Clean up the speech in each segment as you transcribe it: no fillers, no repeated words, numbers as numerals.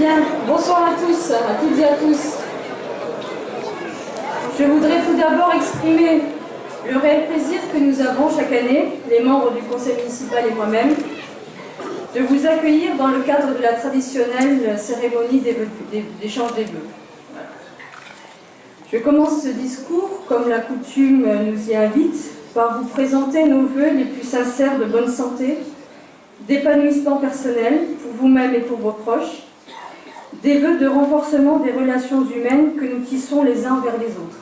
Bien, bonsoir à tous, à toutes et à tous. Je voudrais tout d'abord exprimer le réel plaisir que nous avons chaque année, les membres du conseil municipal et moi-même, de vous accueillir dans le cadre de la traditionnelle cérémonie d'échange des vœux. Voilà. Je commence ce discours, comme la coutume nous y invite, par vous présenter nos vœux les plus sincères de bonne santé, d'épanouissement personnel pour vous-même et pour vos proches, des vœux de renforcement des relations humaines que nous tissons les uns vers les autres.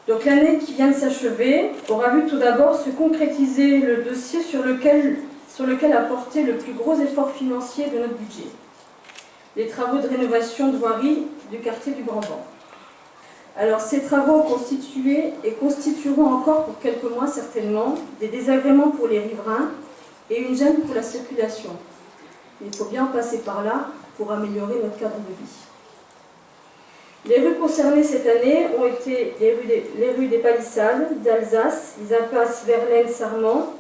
Donc l'année qui vient de s'achever aura vu tout d'abord se concrétiser le dossier sur lequel a porté le plus gros effort financier de notre budget, les travaux de rénovation de voirie du quartier du Grand Banc. Alors ces travaux ont constitué et constitueront encore pour quelques mois certainement des désagréments pour les riverains et une gêne pour la circulation. Il faut bien passer par là pour améliorer notre cadre de vie. Les rues concernées cette année ont été les rues des Palissades, d'Alsace, les impasses Verlaine, Sarment,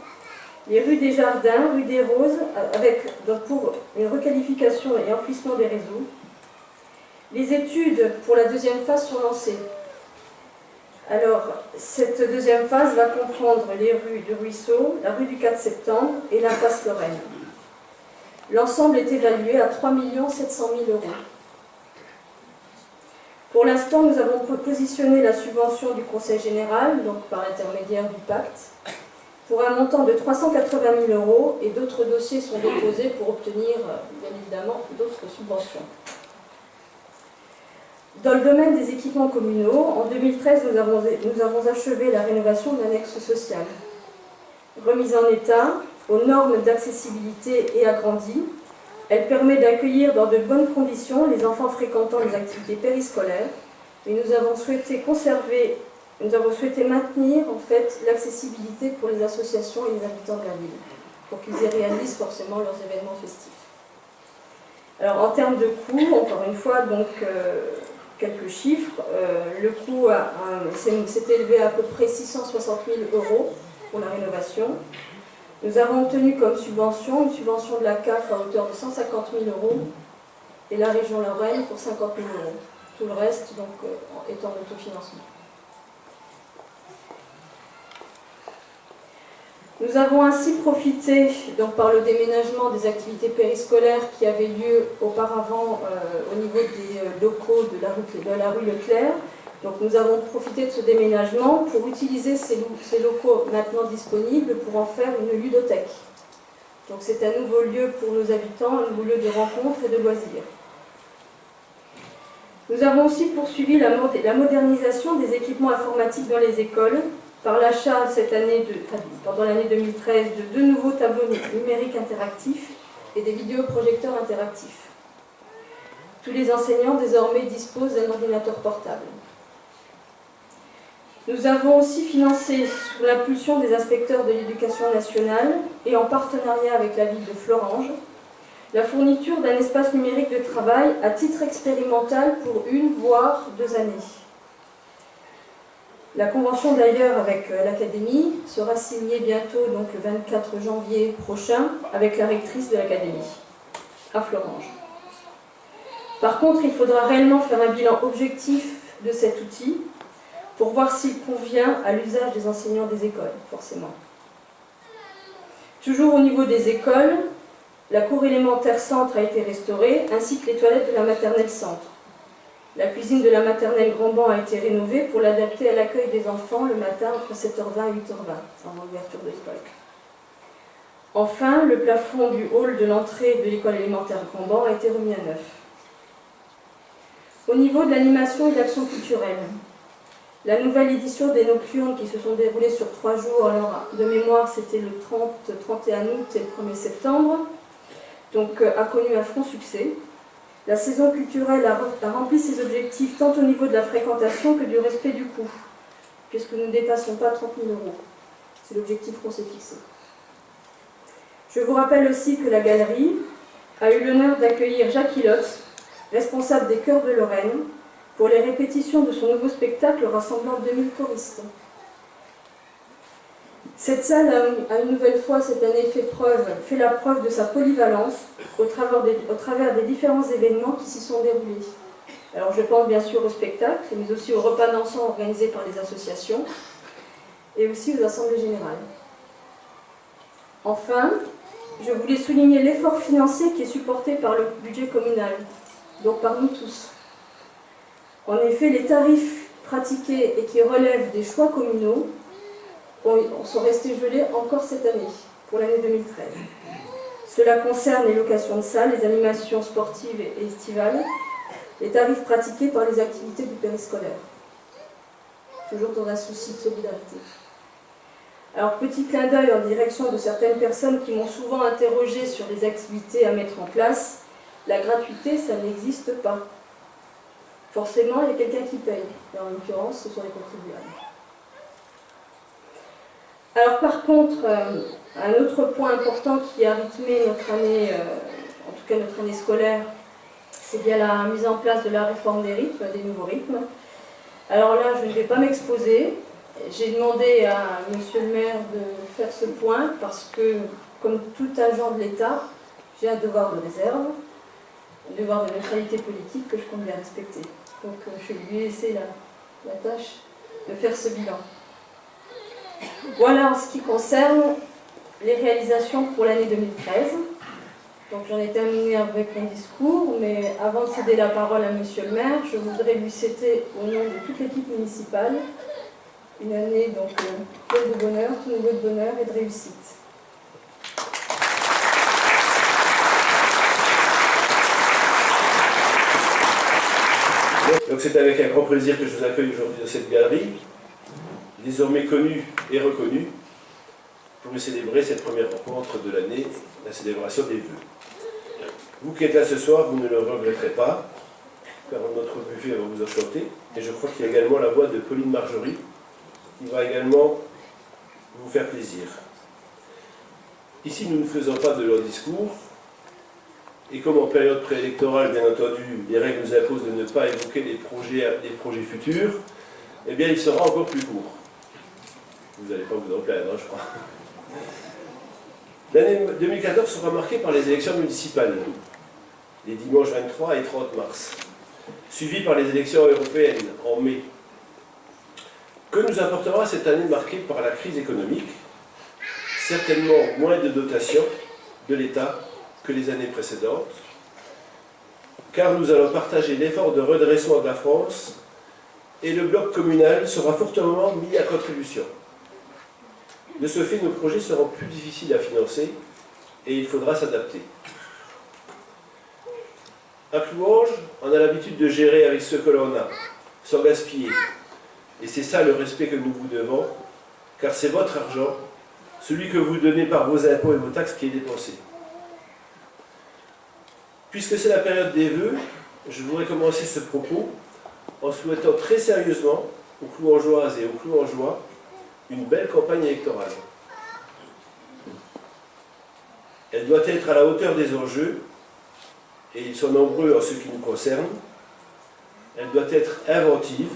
les rues des Jardins, rue des Roses, pour une requalification et enfouissement des réseaux. Les études pour la deuxième phase sont lancées. Alors, cette deuxième phase va comprendre les rues du Ruisseau, la rue du 4 septembre et l'impasse Lorraine. L'ensemble est évalué à 3 700 000 €. Pour l'instant, nous avons positionné la subvention du Conseil général, donc par l'intermédiaire du pacte, pour un montant de 380 000 € et d'autres dossiers sont déposés pour obtenir, bien évidemment, d'autres subventions. Dans le domaine des équipements communaux, en 2013, nous avons achevé la rénovation de l'annexe sociale. Remise en état, aux normes d'accessibilité et agrandie, elle permet d'accueillir dans de bonnes conditions les enfants fréquentant les activités périscolaires et nous avons souhaité maintenir en fait l'accessibilité pour les associations et les habitants de la ville, pour qu'ils y réalisent forcément leurs événements festifs. Alors en termes de coût, encore une fois, donc quelques chiffres. Le coût s'est élevé à peu près 660 000 € pour la rénovation. Nous avons obtenu comme subvention une subvention de la CAF à hauteur de 150 000 € et la région Lorraine pour 50 000 €. Tout le reste donc, est en autofinancement. Nous avons ainsi profité, donc, par le déménagement des activités périscolaires qui avaient lieu auparavant au niveau des locaux de la rue Leclerc. Donc nous avons profité de ce déménagement pour utiliser ces locaux maintenant disponibles pour en faire une ludothèque. Donc c'est un nouveau lieu pour nos habitants, un nouveau lieu de rencontre et de loisirs. Nous avons aussi poursuivi la modernisation des équipements informatiques dans les écoles par l'achat pendant l'année 2013 de 2 nouveaux tableaux numériques interactifs et des vidéoprojecteurs interactifs. Tous les enseignants désormais disposent d'un ordinateur portable. Nous avons aussi financé, sous l'impulsion des inspecteurs de l'éducation nationale et en partenariat avec la ville de Florange, la fourniture d'un espace numérique de travail à titre expérimental pour 1 voire 2 années. La convention d'ailleurs avec l'académie sera signée bientôt, donc le 24 janvier prochain, avec la rectrice de l'académie, à Florange. Par contre, il faudra réellement faire un bilan objectif de cet outil, pour voir s'il convient à l'usage des enseignants des écoles, forcément. Toujours au niveau des écoles, la cour élémentaire centre a été restaurée, ainsi que les toilettes de la maternelle centre. La cuisine de la maternelle Grand Banc a été rénovée pour l'adapter à l'accueil des enfants le matin entre 7h20 et 8h20, avant l'ouverture de l'école. Enfin, le plafond du hall de l'entrée de l'école élémentaire Grand Banc a été remis à neuf. Au niveau de l'animation et de l'action culturelle, la nouvelle édition des Nocturnes qui se sont déroulées sur 3 jours, alors de mémoire c'était le 31 août et le 1er septembre, donc a connu un franc succès. La saison culturelle a rempli ses objectifs tant au niveau de la fréquentation que du respect du coût, puisque nous ne dépassons pas 30 000 €. C'est l'objectif qu'on s'est fixé. Je vous rappelle aussi que la galerie a eu l'honneur d'accueillir Jacques Hilotz, responsable des chœurs de Lorraine, pour les répétitions de son nouveau spectacle rassemblant 2000 choristes. Cette salle a une nouvelle fois cette année fait la preuve de sa polyvalence au travers des différents événements qui s'y sont déroulés. Alors je pense bien sûr au spectacle, mais aussi aux repas dansants organisés par les associations et aussi aux assemblées générales. Enfin, je voulais souligner l'effort financier qui est supporté par le budget communal, donc par nous tous. En effet, les tarifs pratiqués et qui relèvent des choix communaux sont restés gelés encore cette année, pour l'année 2013. Cela concerne les locations de salles, les animations sportives et estivales, les tarifs pratiqués par les activités du périscolaire. Toujours dans un souci de solidarité. Alors, petit clin d'œil en direction de certaines personnes qui m'ont souvent interrogé sur les activités à mettre en place, la gratuité, ça n'existe pas. Forcément, il y a quelqu'un qui paye. Et en l'occurrence, ce sont les contribuables. Alors par contre, un autre point important qui a rythmé notre année, en tout cas notre année scolaire, c'est bien la mise en place de la réforme des rythmes, des nouveaux rythmes. Alors là, je ne vais pas m'exposer. J'ai demandé à monsieur le maire de faire ce point parce que, comme tout agent de l'État, j'ai un devoir de réserve, un devoir de neutralité politique que je compte bien respecter. Donc je vais lui laisser la tâche de faire ce bilan. Voilà en ce qui concerne les réalisations pour l'année 2013. Donc j'en ai terminé avec mon discours, mais avant de céder la parole à monsieur le maire, je voudrais lui souhaiter au nom de toute l'équipe municipale une année donc pleine de bonheur, tout nouveau de bonheur et de réussite. Donc c'est avec un grand plaisir que je vous accueille aujourd'hui dans cette galerie, désormais connue et reconnue, pour célébrer cette première rencontre de l'année, la célébration des vœux. Vous qui êtes là ce soir, vous ne le regretterez pas, car notre buffet va vous enchanter, et je crois qu'il y a également la voix de Pauline Marjorie, qui va également vous faire plaisir. Ici, nous ne faisons pas de long discours, et comme en période préélectorale, bien entendu, les règles nous imposent de ne pas évoquer des projets futurs, eh bien, il sera encore plus court. Vous n'allez pas vous en plaindre, je crois. L'année 2014 sera marquée par les élections municipales, les dimanches 23 et 30 mars, suivies par les élections européennes en mai. Que nous apportera cette année marquée par la crise économique? Certainement moins de dotations de l'État que les années précédentes, car nous allons partager l'effort de redressement de la France et le bloc communal sera fortement mis à contribution. De ce fait, nos projets seront plus difficiles à financer et il faudra s'adapter. À Clouanges, on a l'habitude de gérer avec ce que l'on a, sans gaspiller. Et c'est ça le respect que nous vous devons, car c'est votre argent, celui que vous donnez par vos impôts et vos taxes qui est dépensé. Puisque c'est la période des vœux, je voudrais commencer ce propos en souhaitant très sérieusement aux Clouangeoises et aux Clouangeois une belle campagne électorale. Elle doit être à la hauteur des enjeux, et ils sont nombreux en ce qui nous concerne. Elle doit être inventive,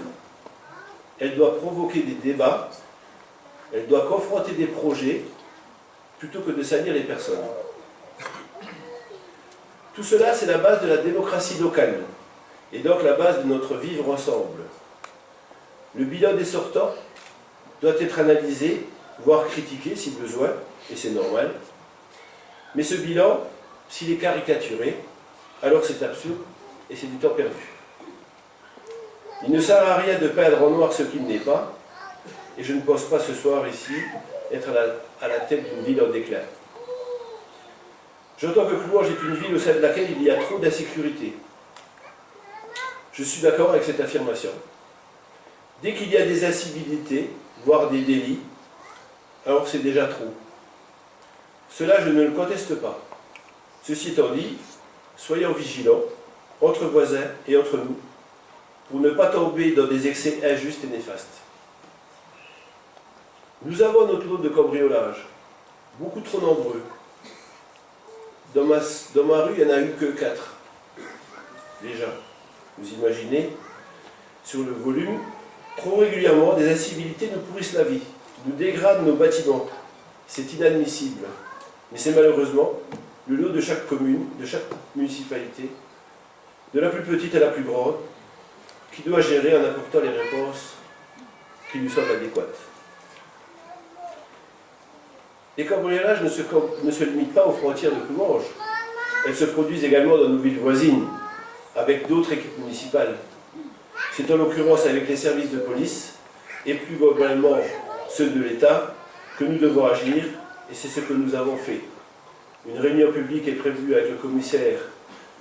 elle doit provoquer des débats, elle doit confronter des projets, plutôt que de salir les personnes. Tout cela, c'est la base de la démocratie locale, et donc la base de notre vivre ensemble. Le bilan des sortants doit être analysé, voire critiqué si besoin, et c'est normal. Mais ce bilan, s'il est caricaturé, alors c'est absurde et c'est du temps perdu. Il ne sert à rien de peindre en noir ce qu'il n'est pas, et je ne pense pas ce soir ici être à la tête d'une ville en déclin. J'entends que Clouanges est une ville au sein de laquelle il y a trop d'insécurité. Je suis d'accord avec cette affirmation. Dès qu'il y a des incivilités, voire des délits, alors c'est déjà trop. Cela, je ne le conteste pas. Ceci étant dit, soyons vigilants, entre voisins et entre nous, pour ne pas tomber dans des excès injustes et néfastes. Nous avons notre lot de cambriolages, beaucoup trop nombreux. Dans ma rue, il n'y en a eu que 4. Déjà, vous imaginez, sur le volume, trop régulièrement, des incivilités nous pourrissent la vie, nous dégradent nos bâtiments, C'est inadmissible, mais c'est malheureusement le lot de chaque commune, de chaque municipalité, de la plus petite à la plus grande, qui doit gérer en apportant les réponses qui lui semblent adéquates. Les cambriolages ne se limitent pas aux frontières de Coulanges. Elles se produisent également dans nos villes voisines, avec d'autres équipes municipales. C'est en l'occurrence avec les services de police, et plus globalement ceux de l'État, que nous devons agir, et c'est ce que nous avons fait. Une réunion publique est prévue avec le commissaire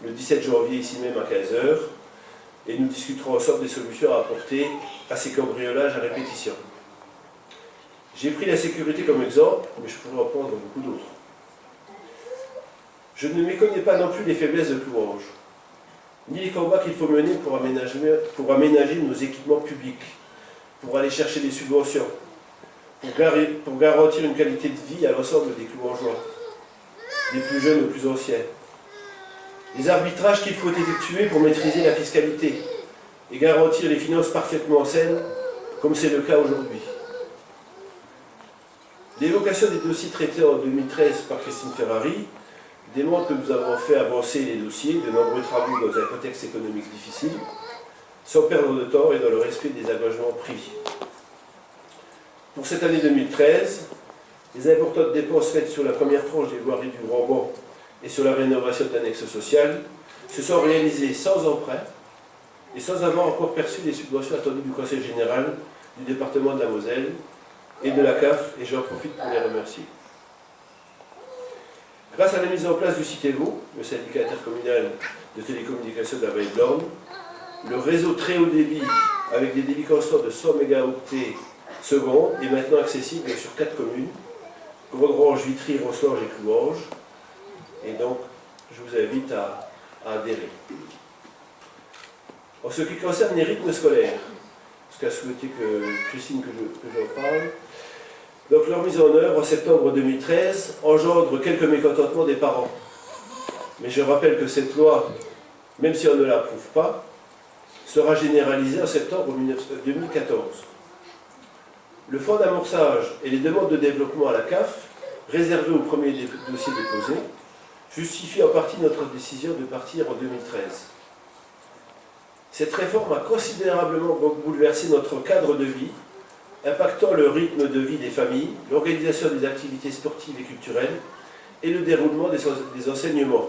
le 17 janvier, ici même à 15 h, et nous discuterons ensemble des solutions à apporter à ces cambriolages à répétition. J'ai pris la sécurité comme exemple, mais je pourrais en prendre beaucoup d'autres. Je ne méconnais pas non plus les faiblesses de Coulanges, ni les combats qu'il faut mener pour aménager nos équipements publics, pour aller chercher des subventions, pour garantir une qualité de vie à l'ensemble des Coulangeois, des plus jeunes aux plus anciens. Les arbitrages qu'il faut effectuer pour maîtriser la fiscalité et garantir les finances parfaitement saines, comme c'est le cas aujourd'hui. L'évocation des dossiers traités en 2013 par Christine Ferrari démontre que nous avons fait avancer les dossiers, de nombreux travaux dans un contexte économique difficile, sans perdre de temps et dans le respect des engagements pris. Pour cette année 2013, les importantes dépenses faites sur la première tranche des voiries du Grand Banc et sur la rénovation d'annexes sociales se sont réalisées sans emprunt et sans avoir encore perçu les subventions attendues du Conseil général du département de la Moselle et de la CAF, et j'en profite pour les remercier. Grâce à la mise en place du CITEVO, le syndicat intercommunal de télécommunications de la Vallée de l'Orne, le réseau très haut débit avec des débits constants de 100 mégaoctets secondes est maintenant accessible sur 4 communes, Grandrange, Vitry, Roslange et Coulanges, et donc je vous invite à adhérer. En ce qui concerne les rythmes scolaires, ce qu'a souhaité Christine que j'en parle, donc leur mise en œuvre en septembre 2013 engendre quelques mécontentements des parents. Mais je rappelle que cette loi, même si on ne l'approuve pas, sera généralisée en septembre 2014. Le fonds d'amorçage et les demandes de développement à la CAF, réservées aux premiers dossiers déposés, justifient en partie notre décision de partir en 2013. Cette réforme a considérablement bouleversé notre cadre de vie, impactant le rythme de vie des familles, l'organisation des activités sportives et culturelles et le déroulement des enseignements.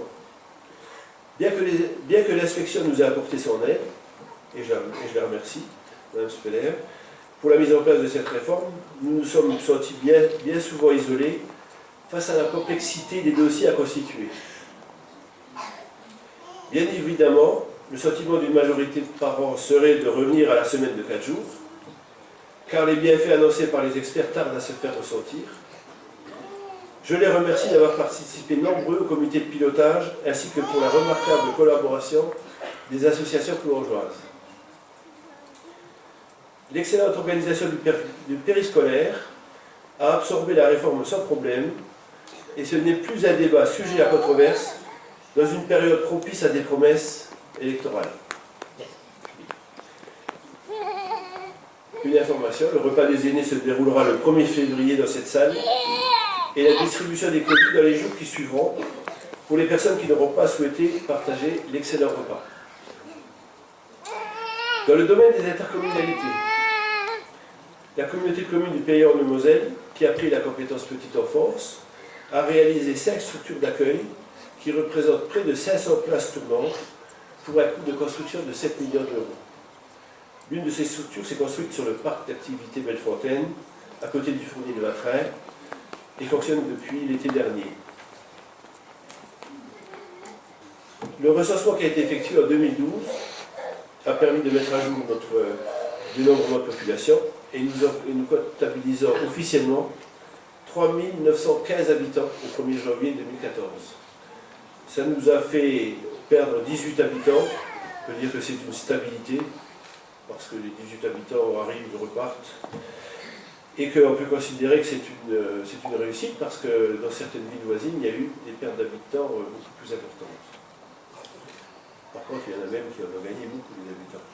Bien que l'inspection nous ait apporté son aide, et je la remercie, Mme Speller, pour la mise en place de cette réforme, nous nous sommes sentis bien souvent isolés face à la complexité des dossiers à constituer. Bien évidemment, le sentiment d'une majorité de parents serait de revenir à la semaine de 4 jours, car les bienfaits annoncés par les experts tardent à se faire ressentir. Je les remercie d'avoir participé nombreux au comité de pilotage, ainsi que pour la remarquable collaboration des associations coulangeoises. L'excellente organisation du périscolaire a absorbé la réforme sans problème, et ce n'est plus un débat sujet à controverse dans une période propice à des promesses électorales. Une information, le repas des aînés se déroulera le 1er février dans cette salle et la distribution des copies dans les jours qui suivront pour les personnes qui n'auront pas souhaité partager l'excellent repas. Dans le domaine des intercommunalités, la communauté de communes du Pays de Moselle, qui a pris la compétence petite enfance, a réalisé 5 structures d'accueil qui représentent près de 500 places tournantes pour un coût de construction de 7 millions d'euros. L'une de ces structures s'est construite sur le parc d'activité Bellefontaine, à côté du fournier de Vatrin, et fonctionne depuis l'été dernier. Le recensement qui a été effectué en 2012 a permis de mettre à jour notre dénombrement de population, et nous comptabilisons officiellement 3 915 habitants au 1er janvier 2014. Ça nous a fait perdre 18 habitants. On peut dire que c'est une stabilité, parce que les 18 habitants arrivent et repartent, et qu'on peut considérer que c'est une réussite, parce que dans certaines villes voisines, il y a eu des pertes d'habitants beaucoup plus importantes. Par contre, il y en a même qui en ont gagné beaucoup, les habitants.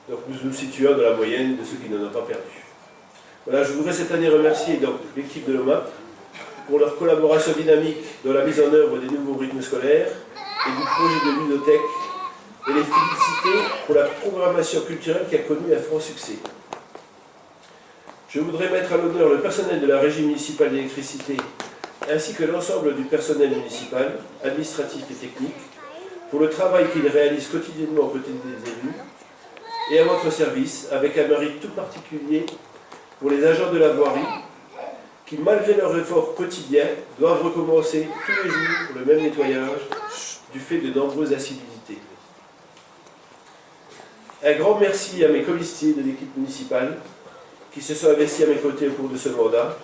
Donc nous nous situons dans la moyenne de ceux qui n'en ont pas perdu. Voilà, je voudrais cette année remercier donc l'équipe de l'OMAP pour leur collaboration dynamique dans la mise en œuvre des nouveaux rythmes scolaires et du projet de ludothèque et les féliciter pour la programmation culturelle qui a connu un franc succès. Je voudrais mettre à l'honneur le personnel de la Régie municipale d'électricité ainsi que l'ensemble du personnel municipal, administratif et technique, pour le travail qu'ils réalisent quotidiennement aux côtés des élus et à votre service, avec un mérite tout particulier pour les agents de la voirie qui, malgré leur effort quotidien, doivent recommencer tous les jours le même nettoyage du fait de nombreuses incivilités. Un grand merci à mes colistiers de l'équipe municipale qui se sont investis à mes côtés au cours de ce mandat,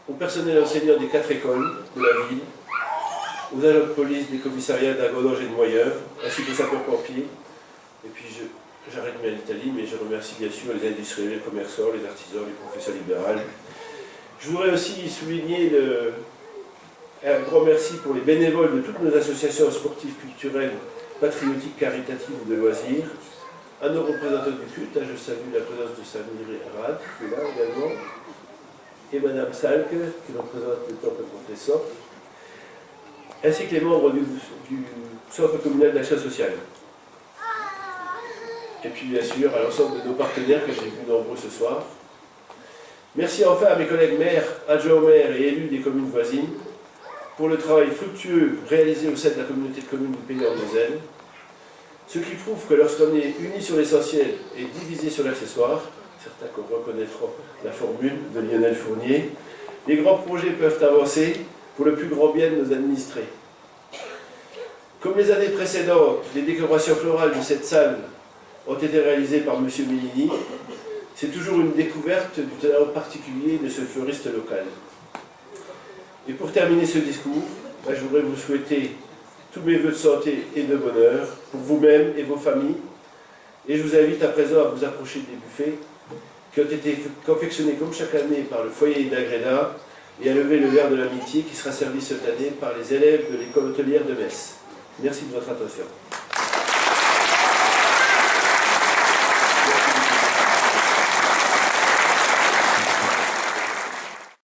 au personnel enseignant des 4 écoles de la ville, aux agents de police des commissariats d'Argonange et de Moyeuvre, ainsi qu'aux sapeurs-pompiers. Et puis j'arrête bien l'Italie, mais je remercie bien sûr les industriels, les commerçants, les artisans, les professeurs libéraux. Je voudrais aussi souligner un grand merci pour les bénévoles de toutes nos associations sportives, culturelles, patriotiques, caritatives ou de loisirs, à nos représentants du culte. Je salue la présence de Samir Rad, qui est là également, et Madame Salk, qui représente le temple confesseur, ainsi que les membres du Centre communal d'action sociale. Et puis bien sûr à l'ensemble de nos partenaires que j'ai vus nombreux ce soir. Merci enfin à mes collègues maires, adjoints au maire et élus des communes voisines pour le travail fructueux réalisé au sein de la communauté de communes du Pays en Moselle, ce qui prouve que lorsqu'on est unis sur l'essentiel et divisé sur l'accessoire, certains reconnaîtront la formule de Lionel Fournier, les grands projets peuvent avancer pour le plus grand bien de nos administrés. Comme les années précédentes, les décorations florales de cette salle ont été réalisées par M. Mellini. C'est toujours une découverte du talent particulier de ce fleuriste local. Et pour terminer ce discours, je voudrais vous souhaiter tous mes voeux de santé et de bonheur pour vous-même et vos familles. Et je vous invite à présent à vous approcher des buffets qui ont été confectionnés comme chaque année par le foyer d'Agreda et à lever le verre de l'amitié qui sera servi cette année par les élèves de l'école hôtelière de Metz. Merci de votre attention.